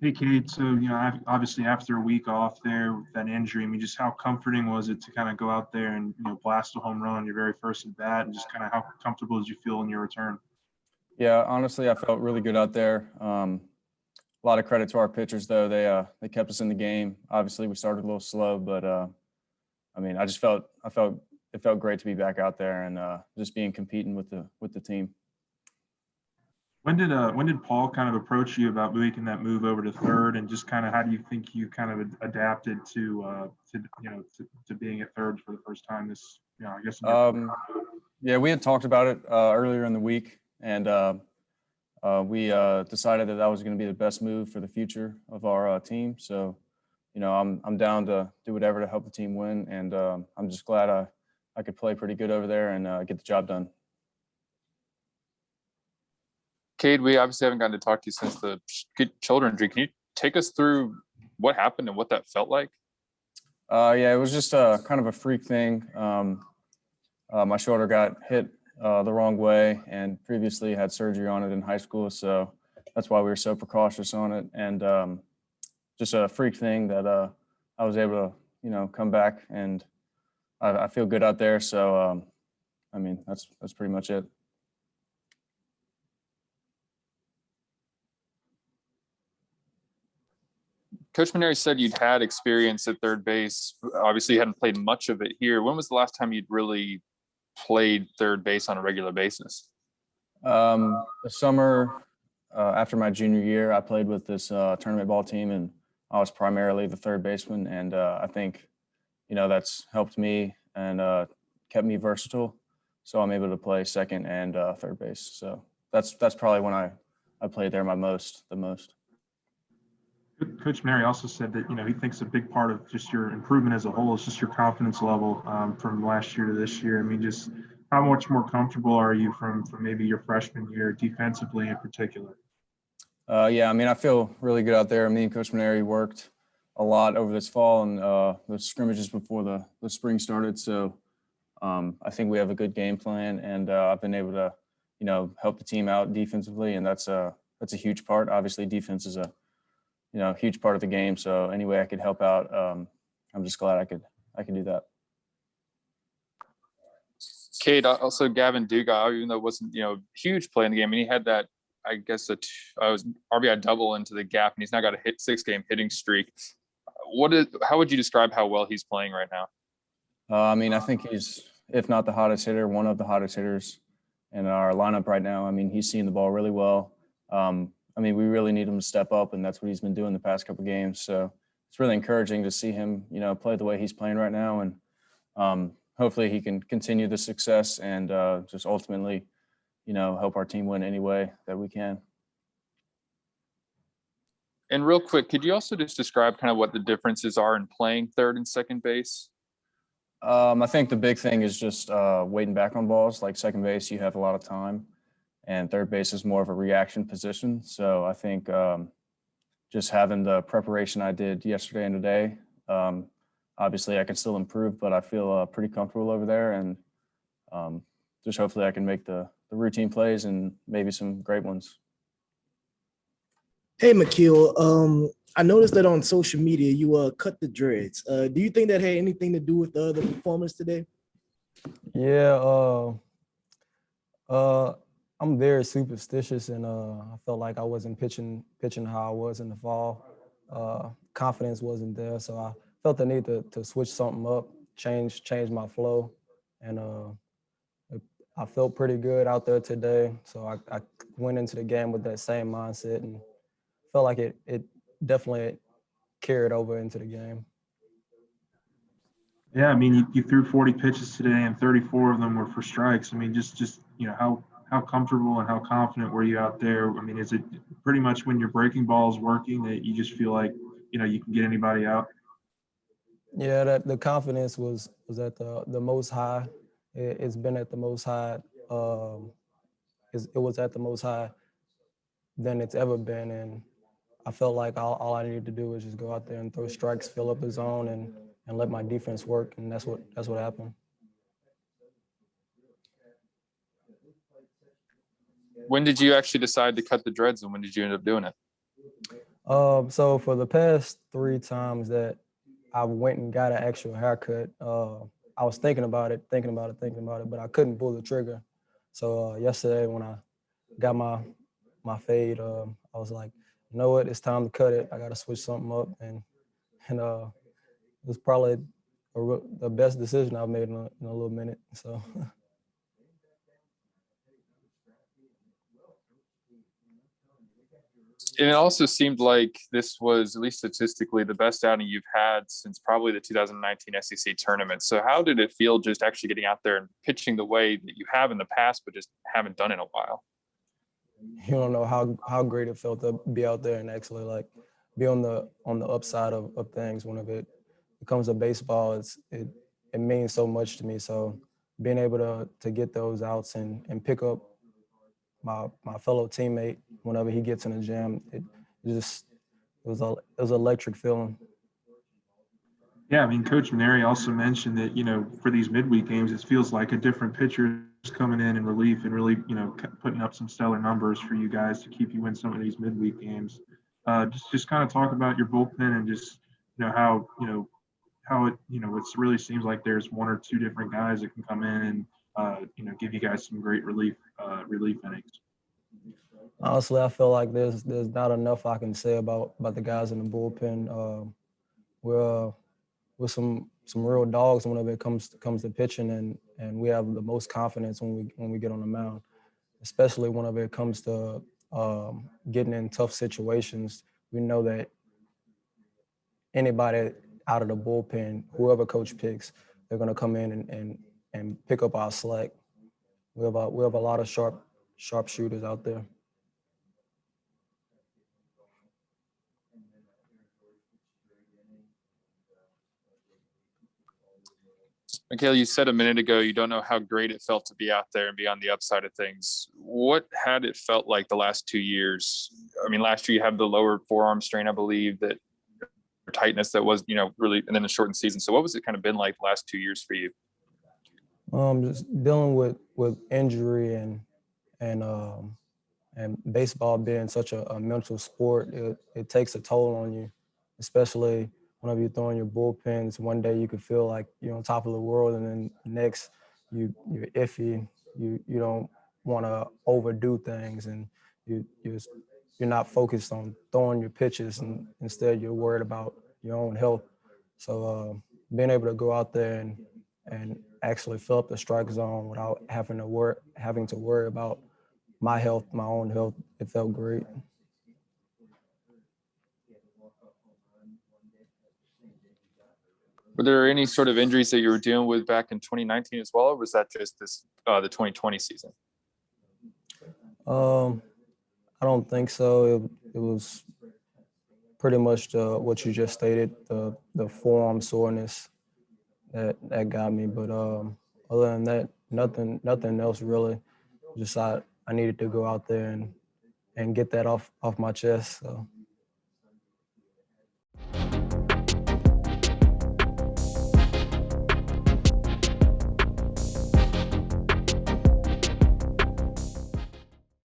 Hey, Cade. So, obviously after a week off there with that injury, I mean, just how comforting was it to kind of go out there and, blast a home run on your very first at bat, and just kind of how comfortable did you feel in your return? Yeah, honestly, I felt really good out there. A lot of credit to our pitchers, though. They kept us in the game. Obviously, we started a little slow, but I mean, it felt great to be back out there and just competing with the team. When did Paul kind of approach you about making that move over to third, and just kind of how do you think you kind of adapted to being at third for the first time this, I guess. Yeah, we had talked about it earlier in the week, and we decided that was going to be the best move for the future of our team. So, I'm down to do whatever to help the team win, and I'm just glad I could play pretty good over there and get the job done. Cade, we obviously haven't gotten to talk to you since the shoulder injury. Can you take us through what happened and what that felt like? Yeah, it was just kind of a freak thing. My shoulder got hit the wrong way, and previously had surgery on it in high school, so that's why we were so precautious on it. And just a freak thing that I was able to, come back, and I feel good out there. So, I mean, that's pretty much it. Coach Maneri said you'd had experience at third base. Obviously, you hadn't played much of it here. When was the last time you'd really played third base on a regular basis? The summer after my junior year, I played with this tournament ball team, and I was primarily the third baseman. And I think, that's helped me and kept me versatile. So I'm able to play second and third base. So that's probably when I played there the most. Coach Maneri also said that, he thinks a big part of just your improvement as a whole is just your confidence level from last year to this year. I mean, just how much more comfortable are you from maybe your freshman year defensively in particular? Yeah, I mean, I feel really good out there. Me and Coach Maneri worked a lot over this fall and the scrimmages before the spring started. So I think we have a good game plan, and I've been able to, help the team out defensively, and that's a huge part. Obviously, defense is a huge part of the game. So any way I could help out, I'm just glad I could do that. Cade, also Gavin Dugas, even though it wasn't, huge play in the game, and he had that, I guess, was RBI double into the gap, and he's now got a 6-game hitting streak. How would you describe how well he's playing right now? I mean, I think he's, if not the hottest hitter, one of the hottest hitters in our lineup right now. I mean, he's seeing the ball really well. I mean, we really need him to step up, and that's what he's been doing the past couple of games. So it's really encouraging to see him, play the way he's playing right now. And hopefully he can continue the success and just ultimately, help our team win any way that we can. And real quick, could you also just describe kind of what the differences are in playing third and second base? I think the big thing is just waiting back on balls. Like second base, you have a lot of time, and third base is more of a reaction position. So I think just having the preparation I did yesterday and today, obviously I can still improve, but I feel pretty comfortable over there, and just hopefully I can make the routine plays and maybe some great ones. Hey, Ma'Khail, I noticed that on social media you cut the dreads. Do you think that had anything to do with the performance today? Yeah, I'm very superstitious, and I felt like I wasn't pitching how I was in the fall. Confidence wasn't there, so I felt the need to switch something up, change my flow, and I felt pretty good out there today. So I went into the game with that same mindset, and felt like it definitely carried over into the game. Yeah, I mean, you threw 40 pitches today, and 34 of them were for strikes. I mean, just how comfortable and how confident were you out there? I mean, is it pretty much when your breaking ball is working that you just feel like, you can get anybody out? Yeah, that the confidence was at the most high. It's been at the most high. It was at the most high than it's ever been, and I felt like all I needed to do was just go out there and throw strikes, fill up the zone, and let my defense work, and that's what happened. When did you actually decide to cut the dreads, and when did you end up doing it? So for the past 3 times that I went and got an actual haircut, I was thinking about it, but I couldn't pull the trigger. So yesterday when I got my fade, I was like, you know what, it's time to cut it. I got to switch something up, and it was probably the best decision I've made in a little minute. So. And it also seemed like this was, at least statistically, the best outing you've had since probably the 2019 SEC tournament. So how did it feel just actually getting out there and pitching the way that you have in the past, but just haven't done in a while? You don't know how great it felt to be out there and actually like be on the upside of things. Whenever it comes to baseball, it means so much to me. So being able to get those outs and pick up my fellow teammate whenever he gets in a jam, it was an electric feeling. Yeah, I mean, Coach Maneri also mentioned that, for these midweek games, it feels like a different pitcher is coming in relief and really, putting up some stellar numbers for you guys to keep you in some of these midweek games. Just kind of talk about your bullpen and just, how it, it really seems like there's 1 or 2 different guys that can come in and, give you guys some great relief innings. Honestly, I feel like there's not enough I can say about the guys in the bullpen. We're some real dogs whenever it comes to pitching, and we have the most confidence when we get on the mound, especially whenever it comes to getting in tough situations. We know that anybody out of the bullpen, whoever coach picks, they're gonna come in and pick up our slack. We have a lot of sharp shooters out there. Ma'Khail, you said a minute ago you don't know how great it felt to be out there and be on the upside of things. What had it felt like the last 2 years? I mean, last year you had the lower forearm strain, I believe, that tightness that was, really, and then the shortened season. So what was it kind of been like the last 2 years for you? Just dealing with injury and baseball being such a mental sport, it takes a toll on you, especially whenever you're throwing your bullpens. One day you could feel like you're on top of the world, and then next you're iffy. You don't want to overdo things, and you're not focused on throwing your pitches, and instead you're worried about your own health. So being able to go out there and actually fill up the strike zone without having to worry about my health, my own health, it felt great. Were there any sort of injuries that you were dealing with back in 2019 as well, or was that just the 2020 season? I don't think so. It was pretty much what you just stated, the forearm soreness that got me. But other than that, nothing else really. Just I needed to go out there and get that off my chest. So.